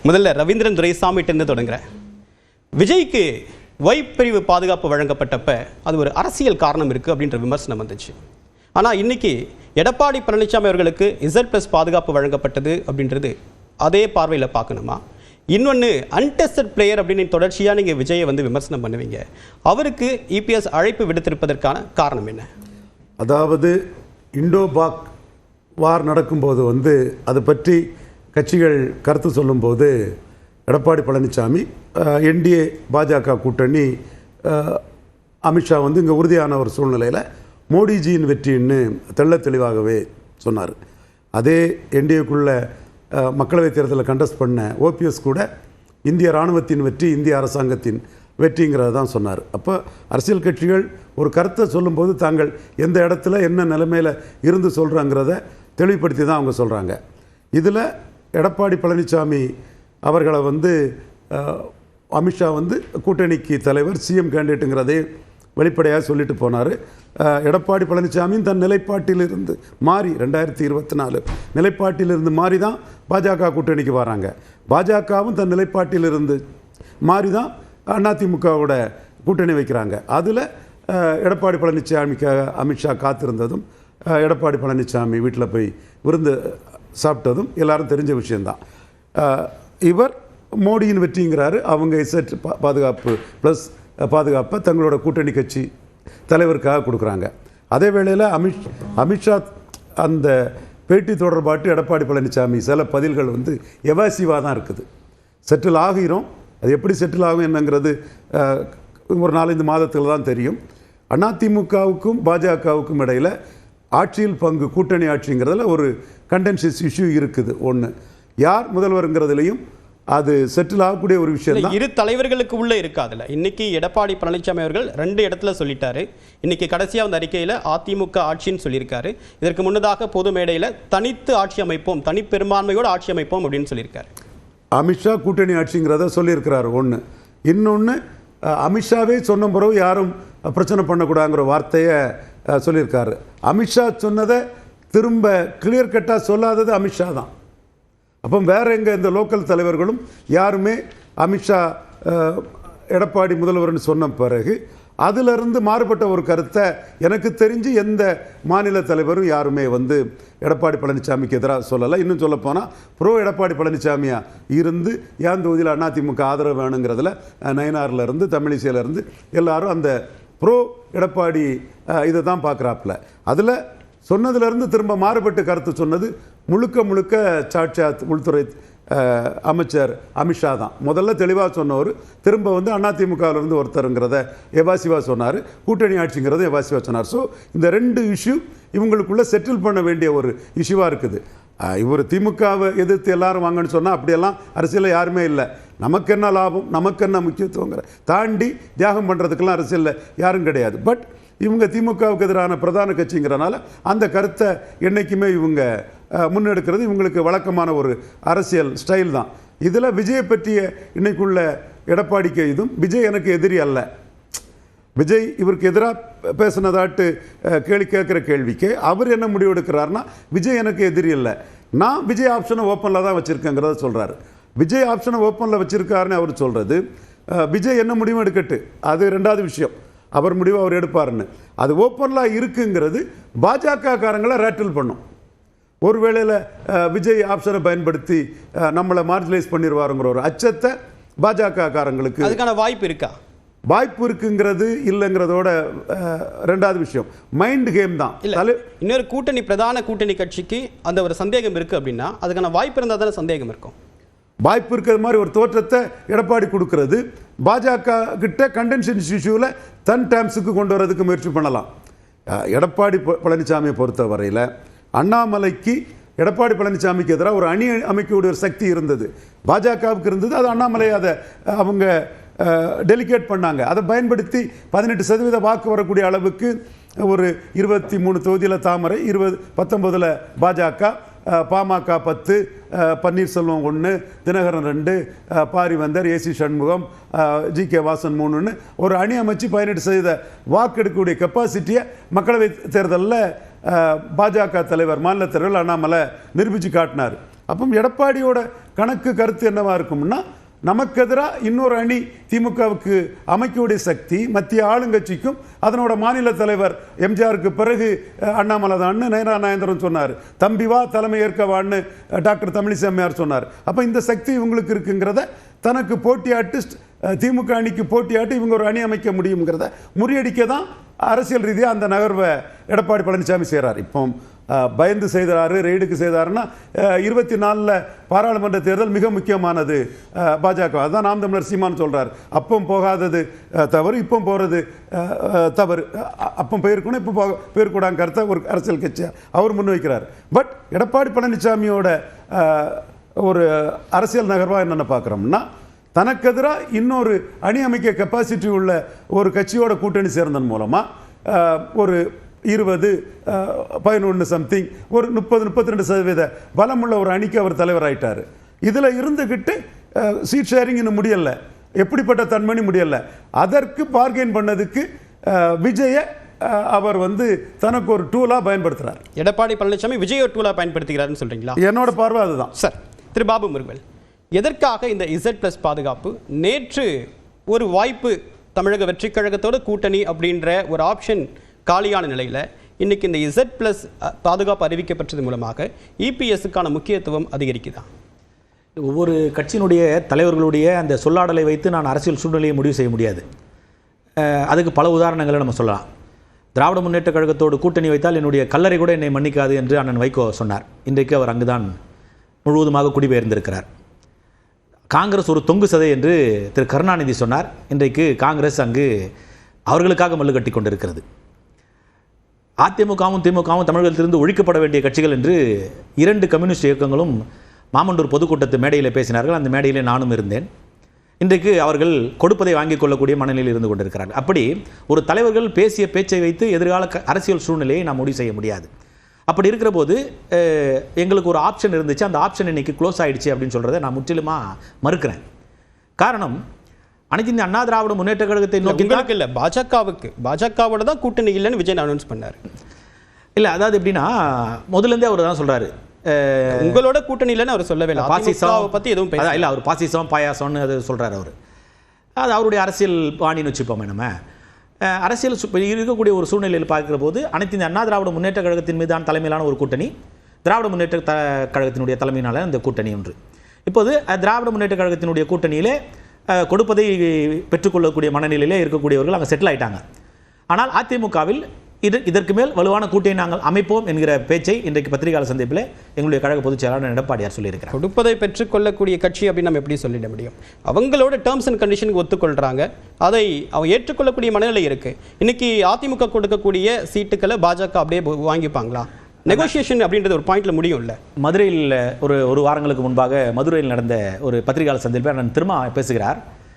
முதல்ல ரவீந்திரன் துரைசாமிகிட்டேருந்து தொடங்குறேன். விஜய்க்கு ஒய் பிரிவு பாதுகாப்பு வழங்கப்பட்டப்ப அது ஒரு அரசியல் காரணம் இருக்குது அப்படின்ற விமர்சனம் வந்துச்சு. ஆனால் இன்னைக்கு எடப்பாடி பழனிசாமி அவர்களுக்கு Z+ பாதுகாப்பு வழங்கப்பட்டது அப்படின்றது அதே பார்வையில் பார்க்கணுமா? இன்னொன்று, அன்டெஸ்டட் பிளேயர் அப்படின்னு தொடர்ச்சியாக நீங்கள் விஜயை விமர்சனம் பண்ணுவீங்க. அவருக்கு EPS அழைப்பு விடுத்திருப்பதற்கான காரணம் என்ன? அதாவது இண்டோ பாக் வார் நடக்கும்போது அதை பற்றி கட்சிகள் கருத்து சொல்லும்போது எடப்பாடி பழனிசாமி NDA பாஜக கூட்டணி அமித்ஷா இங்கே உறுதியான ஒரு சூழ்நிலையில் மோடிஜியின் வெற்றின்னு தெள்ள தெளிவாகவே சொன்னார். அதே NDAக்குள்ள மக்களவைத் தேர்தலில் கண்டஸ்ட் பண்ண OPS கூட இந்திய இராணுவத்தின் வெற்றி, இந்திய அரசாங்கத்தின் வெற்றிங்கிறத தான் சொன்னார். அப்போ அரசியல் கட்சிகள் ஒரு கருத்தை சொல்லும்போது தாங்கள் எந்த இடத்துல என்ன நிலைமையில் இருந்து சொல்கிறாங்கிறத தெளிவுபடுத்தி தான் அவங்க சொல்கிறாங்க. இதில் எடப்பாடி பழனிசாமி அவர்களை அமித்ஷா கூட்டணிக்கு தலைவர், CM கேண்டிடேட்டுங்கிறதே வெளிப்படையாக சொல்லிட்டு போனார். எடப்பாடி பழனிசாமியும் தன் நிலைப்பாட்டிலிருந்து மாறி 2024 நிலைப்பாட்டிலிருந்து மாறி தான் பாஜக கூட்டணிக்கு வராங்க. பாஜகவும் தன் நிலைப்பாட்டிலிருந்து மாறி தான் அதிமுகவோட கூட்டணி வைக்கிறாங்க. அதில் எடப்பாடி பழனிசாமிக்காக அமித்ஷா காத்திருந்ததும், எடப்பாடி பழனிசாமி வீட்டில் போய் விருந்து சாப்பிட்டதும் எல்லாரும் தெரிஞ்ச விஷயந்தான். இவர் மோடியின் வெற்றிங்கிறாரு. அவங்க Z பாதுகாப்பு ப்ளஸ் பாதுகாப்பை தங்களோட கூட்டணி கட்சி தலைவருக்காக கொடுக்குறாங்க. அதே வேளையில் அமித்ஷா அந்த பேட்டி தொடர்பாட்டு எடப்பாடி பழனிசாமி சில பதில்கள் எவாசிவாக தான் இருக்குது. செட்டில் ஆகிறோம், அது எப்படி செட்டில் ஆகும் என்னங்கிறது ஒரு 4-5 மாதத்தில் தான் தெரியும். அதிமுகவுக்கும் பாஜகவுக்கும் இடையில் ஆட்சியில் பங்கு, கூட்டணி ஆட்சிங்கிறதுல ஒரு கண்டென்ஷியஸ் இஷ்யூ இருக்குது. ஒன்று, யார் முதல்வருங்கிறதுலையும் அது செட்டில் ஆகக்கூடிய ஒரு விஷயம் தான். இரு தலைவர்களுக்கு உள்ளே இருக்காதுல்ல. இன்னைக்கு எடப்பாடி பழனிசாமி அவர்கள் 2 இடத்துல சொல்லிட்டாரு. இன்னைக்கு கடைசியாக அந்த அறிக்கையில் அதிமுக ஆட்சின்னு சொல்லியிருக்காரு. இதற்கு முன்னதாக பொது மேடையில் தனித்து ஆட்சி அமைப்போம், தனிப்பெரும்பான்மையோடு ஆட்சி அமைப்போம் அப்படின்னு சொல்லியிருக்காரு. அமித்ஷா கூட்டணி ஆட்சிங்கிறத சொல்லியிருக்கிறாரு. ஒன்று. இன்னொன்று, அமித்ஷாவே சொன்ன பிறகு யாரும் பிரச்சனை பண்ணக்கூடாதுங்கிற வார்த்தையை சொல்லியிருக்காரு. அமித்ஷா சொன்னதை திரும்ப கிளியர் கட்டாக சொல்லாதது அமித்ஷா தான். அப்போ வேற எங்கே இந்த லோக்கல் தலைவர்களும் யாருமே அமித்ஷா எடப்பாடி முதல்வர்னு சொன்ன பிறகு அதிலிருந்து மாறுபட்ட ஒரு கருத்தை எனக்கு தெரிஞ்சு எந்த மாநில தலைவரும் யாருமே எடப்பாடி பழனிசாமிக்கு எதிராக சொல்லலை. இன்னும் சொல்லப்போனால் ப்ரோ எடப்பாடி பழனிசாமியாக இருந்து ஏன் தொகுதியில் அதிமுக ஆதரவு வேணுங்கிறதுல நயனார்லேருந்து தமிழிசையிலேருந்து எல்லாரும் அந்த ப்ரோ எடப்பாடி இதை தான் பார்க்குறாப்புல. அதில் சொன்னதுலேருந்து திரும்ப மாறுபட்டு கருத்து சொன்னது முழுக்க சாட்சாத் உள்துறை அமைச்சர் அமித்ஷா தான். முதல்ல தெளிவாக சொன்னவர் திரும்ப அதிமுகவிலிருந்து ஒருத்தருங்கிறத எவாசிவா சொன்னார், கூட்டணி ஆட்சிங்கிறத எவாசிவா சொன்னார். ஸோ இந்த 2 இஷ்யூ இவங்களுக்குள்ளே செட்டில் பண்ண வேண்டிய ஒரு இஷ்யூவாக இருக்குது. இவர் திமுகவை எதிர்த்து எல்லாரும் வாங்கன்னு சொன்னால் அப்படியெல்லாம் அரசியலில் யாருமே இல்லை. நமக்கு என்ன லாபம், நமக்கு என்ன முக்கியத்துவங்கிற தாண்டி தியாகம் பண்ணுறதுக்கெல்லாம் அரசியலில் யாரும் கிடையாது. பட் இவங்க திமுகவுக்கு எதிரான பிரதான கட்சிங்கிறனால அந்த கருத்தை என்றைக்குமே இவங்க முன்னெடுக்கிறது இவங்களுக்கு வழக்கமான ஒரு அரசியல் ஸ்டைல் தான். இதில் விஜயை பற்றிய இன்னைக்குள்ள எடப்பாடிக்கு இதுவும், விஜய் எனக்கு எதிரி அல்ல, விஜய் இவருக்கு எதிராக பேசினதாட்டு கேள்வி கேட்குற கேள்விக்கு அவர் என்ன முடிவு எடுக்கிறாருன்னா, விஜய் எனக்கு எதிரி இல்லை, நான் விஜய் ஆப்ஷனை ஓப்பனில் தான் வச்சுருக்கேங்கிறத சொல்கிறாரு. விஜய் ஆப்ஷனை ஓப்பனில் வச்சுருக்காருன்னு அவர் சொல்கிறது, விஜய் என்ன முடிவும் எடுக்கட்டு அது 2வது விஷயம். அவர் முடிவு அவர் எடுப்பாருன்னு. அது ஓப்பனில் இருக்குங்கிறது பாஜக காரங்களை ரேட்டில் பண்ணும். ஒரு வேளையில் விஜய் ஆப்ஷனை பயன்படுத்தி நம்மளை மார்ஜினலைஸ் பண்ணிடுவாருங்கிற ஒரு அச்சத்தை பாஜக காரங்களுக்கு அதுக்கான வாய்ப்பு இருக்கா? வாய்ப்பு இருக்குங்கிறது இல்லைங்கிறதோட 2வது விஷயம் மைண்ட் கேம் தான். இன்னொரு கூட்டணி, பிரதான கூட்டணி கட்சிக்கு அந்த ஒரு சந்தேகம் இருக்குது அப்படின்னா அதுக்கான வாய்ப்பு இருந்தால் தானே சந்தேகம் இருக்கும். வாய்ப்பு இருக்கிற மாதிரி ஒரு தோற்றத்தை எடப்பாடி கொடுக்கறது பாஜக கிட்ட கண்டென்ஷன் இஷ்யூவில் தன் டேம்ஸுக்கு கொண்டு வரதுக்கு முயற்சி பண்ணலாம். எடப்பாடி பழனிசாமியை பொறுத்த வரையில் அண்ணாமலைக்கு எடப்பாடி பழனிசாமிக்கு எதிராக ஒரு அணி அமைக்கக்கூடிய ஒரு சக்தி இருந்தது, பாஜகவுக்கு இருந்தது. அது அண்ணாமலை அதை அவங்க டெலிகேட் பண்ணாங்க. அதை பயன்படுத்தி 18% வாக்கு வரக்கூடிய அளவுக்கு ஒரு 23 தொகுதியில் தாமரை, 19 பாஜக, பாமக 10, பன்னீர்செல்வம் 1, தினகரன் 2, பாரிவந்தர், AC சண்முகம், GK வாசன் 3ன்னு ஒரு அணி அமைச்சு 18% வாக்கெடுக்கக்கூடிய கெப்பாசிட்டியை மக்களவை தேர்தலில் பாஜக தலைவர், மாநில தலைவர் அண்ணாமலை நிரூபித்து காட்டினார். அப்போ எடப்பாடியோட கணக்கு கருத்து என்னவா இருக்கும்னா, நமக்கு எதிராக இன்னொரு அணி திமுகவுக்கு அமைக்கக்கூடிய சக்தி மத்திய ஆளுங்கட்சிக்கும் அதனோட மாநில தலைவர் எம்ஜிஆருக்கு பிறகு அண்ணாமலை தான் நயனா நாயந்திரன் சொன்னார், தம்பி வா தலைமை ஏற்கவான்னு டாக்டர் தமிழிசை அம்மையார் சொன்னார். அப்போ இந்த சக்தி இவங்களுக்கு இருக்குங்கிறத தனக்கு போட்டியாட்டு திமுக அணிக்கு போட்டியாட்டு இவங்க ஒரு அணி அமைக்க முடியுங்கிறத முறியடிக்க தான் அரசியல் ரீதியாக அந்த நகர்வை எடப்பாடி பழனிசாமி செய்கிறார். இப்போ பயந்து செய்தாரு, ரெய்டுக்கு செய்தாருன்னா 24 பாராளுமன்ற தேர்தல் மிக முக்கியமானது பாஜக. அதுதான் நாம் தமிழர் சீமான் சொல்றார். அப்போ போகாதது தவறு, இப்போ போகிறது தவறு. அப்போ போயிருக்கணும், இப்போ போயிருக்கூடாங்க கருத்தை ஒரு அரசியல் கட்சியா அவர் முன்வைக்கிறார். பட் எடப்பாடி பழனிசாமியோட ஒரு அரசியல் நகர்வா என்னென்ன பார்க்குறோம்னா, தனக்கு எதிராக இன்னொரு அணி அமைக்க கெப்பாசிட்டி உள்ள ஒரு கட்சியோட கூட்டணி சேர்ந்ததன் மூலமாக ஒரு 20, 11 சம்திங் ஒரு 30-32% பலமுள்ள ஒரு அணிக்கு அவர் தலைவர் ஆயிட்டார். இதில் இருந்துக்கிட்டு சீட் ஷேரிங் இன்னும் முடியலை, எப்படிப்பட்ட தன்மணி முடியலை. அதற்கு பார்கெயின் பண்ணதுக்கு விஜய அவர் தனக்கு ஒரு டூலாக பயன்படுத்துகிறார். எடப்பாடி பழனிசாமி விஜய் ஒரு டூலாக பயன்படுத்துகிறாருன்னு சொல்கிறீங்களா? என்னோட பார்வை அதுதான் சார். திரு பாபு முருகவேல், எதற்காக இந்த Z+ பாதுகாப்பு? நேற்று ஒரு வாய்ப்பு தமிழக வெற்றி கழகத்தோட கூட்டணி அப்படின்ற ஒரு ஆப்ஷன் காலியான நிலையில் இன்னைக்கு இந்த Z+ பாதுகாப்பு அறிவிக்கப்பட்டது மூலமாக EPSக்கான முக்கியத்துவம் அதிகரிக்குதா? ஒவ்வொரு கட்சியினுடைய தலைவர்களுடைய அந்த சொல்லாடலை வைத்து நான் அரசியல் சூழ்நிலையை முடிவு செய்ய முடியாது. அதுக்கு பல உதாரணங்களை நம்ம சொல்லலாம். திராவிட முன்னேற்ற கழகத்தோடு கூட்டணி வைத்தால் என்னுடைய கல்லறை கூட என்னை மன்னிக்காது என்று அண்ணன் வைகோ சொன்னார். இன்றைக்கு அவர் அங்குதான் முழுவதுமாக குடிபெயர்ந்திருக்கிறார். காங்கிரஸ் ஒரு தொங்கு சதை என்று திரு கருணாநிதி சொன்னார். இன்றைக்கு காங்கிரஸ் அங்கு அவர்களுக்காக மல்லு கட்டி கொண்டிருக்கிறது. அதிமுகவும் திமுகவும் தமிழகத்திலிருந்து ஒழிக்கப்பட வேண்டிய கட்சிகள் என்று 2 கம்யூனிஸ்ட் இயக்கங்களும் மாமண்டூர் பொதுக்கூட்டத்து மேடையில் பேசினார்கள். அந்த மேடையிலே நானும் இருந்தேன். இன்றைக்கு அவர்கள் கொடுப்பதை வாங்கிக் கொள்ளக்கூடிய மனநிலையில் இருந்து கொண்டிருக்கிறார்கள். அப்படி ஒரு தலைவர்கள் பேசிய பேச்சை வைத்து எதிர்கால அரசியல் சூழ்நிலையை நாம் முடிவு செய்ய முடியாது. அப்படி இருக்கிற போது எங்களுக்கு ஒரு ஆப்ஷன் இருந்துச்சு, அந்த ஆப்ஷன் இன்னைக்கு க்ளோஸ் ஆயிடுச்சு அப்படின்னு சொல்கிறத நான் முற்றிலுமாக மறுக்கிறேன். காரணம், அனைத்து இந்த அண்ணா திராவிட முன்னேற்ற கழகத்தை நோக்கி இல்லை, பாஜகவோட தான் கூட்டணி இல்லைன்னு விஜய் அனௌன்ஸ் பண்ணார். இல்லை, அதாவது எப்படின்னா முதலேருந்தே அவர் தான் சொல்கிறாரு உங்களோட கூட்டணி இல்லைன்னு அவர் சொல்லவே இல்லை. பாசிசம் பற்றி எதுவும் பேச இல்லை, அவர் பாசிசம் பாயாசம்னு அது சொல்கிறார். அவர் அது அவருடைய அரசியல் பாணின்னு வச்சுப்போமே. நம்ம அரசியல் இருக்கக்கூடிய ஒரு சூழ்நிலையில் பார்க்கிற போது அனைத்து இந்த அண்ணா திராவிட முன்னேற்ற கழகத்தின் மீதான தலைமையிலான ஒரு கூட்டணி, திராவிட முன்னேற்ற கழகத்தினுடைய தலைமையினால இந்த கூட்டணி ஒன்று. இப்போது திராவிட முன்னேற்ற கழகத்தினுடைய கூட்டணியிலே கொடுப்பதை பெற்றுக்கொள்ளக்கூடிய மனநிலையிலே இருக்கக்கூடியவர்கள் அங்கே செட்டில் ஆயிட்டாங்க. ஆனால் அதிமுகவில் இதற்கு மேல் வலுவான கூட்டணி நாங்கள் அமைப்போம் என்கிற பேச்சை இன்றைக்கு பத்திரிகையாளர் சந்திப்பில் எங்களுடைய கழக பொதுச் செயலாளர் எடப்பாடியார் சொல்லியிருக்கிறார். கொடுப்பதை பெற்றுக்கொள்ளக்கூடிய கட்சி அப்படின்னு நம்ம எப்படி சொல்லிட முடியும்? அவங்களோட டேர்ம்ஸ் அண்ட் கண்டிஷனுக்கு ஒத்துக்கொள்றாங்க, அதை அவங்க ஏற்றுக்கொள்ளக்கூடிய மனநிலை இருக்கு. இன்னைக்கு அதிமுக கொடுக்கக்கூடிய சீட்டுக்களை பாஜக அப்படியே வாங்கிப்பாங்களா? நெகோசியேஷன் அப்படின்றது ஒரு பாயிண்ட்ல முடியும் இல்லை? மதுரையில் ஒரு வாரங்களுக்கு முன்பாக மதுரையில் நடந்த ஒரு பத்திரிகையாளர் சந்திப்பில் நான் திரும்ப பேசுகிறார்.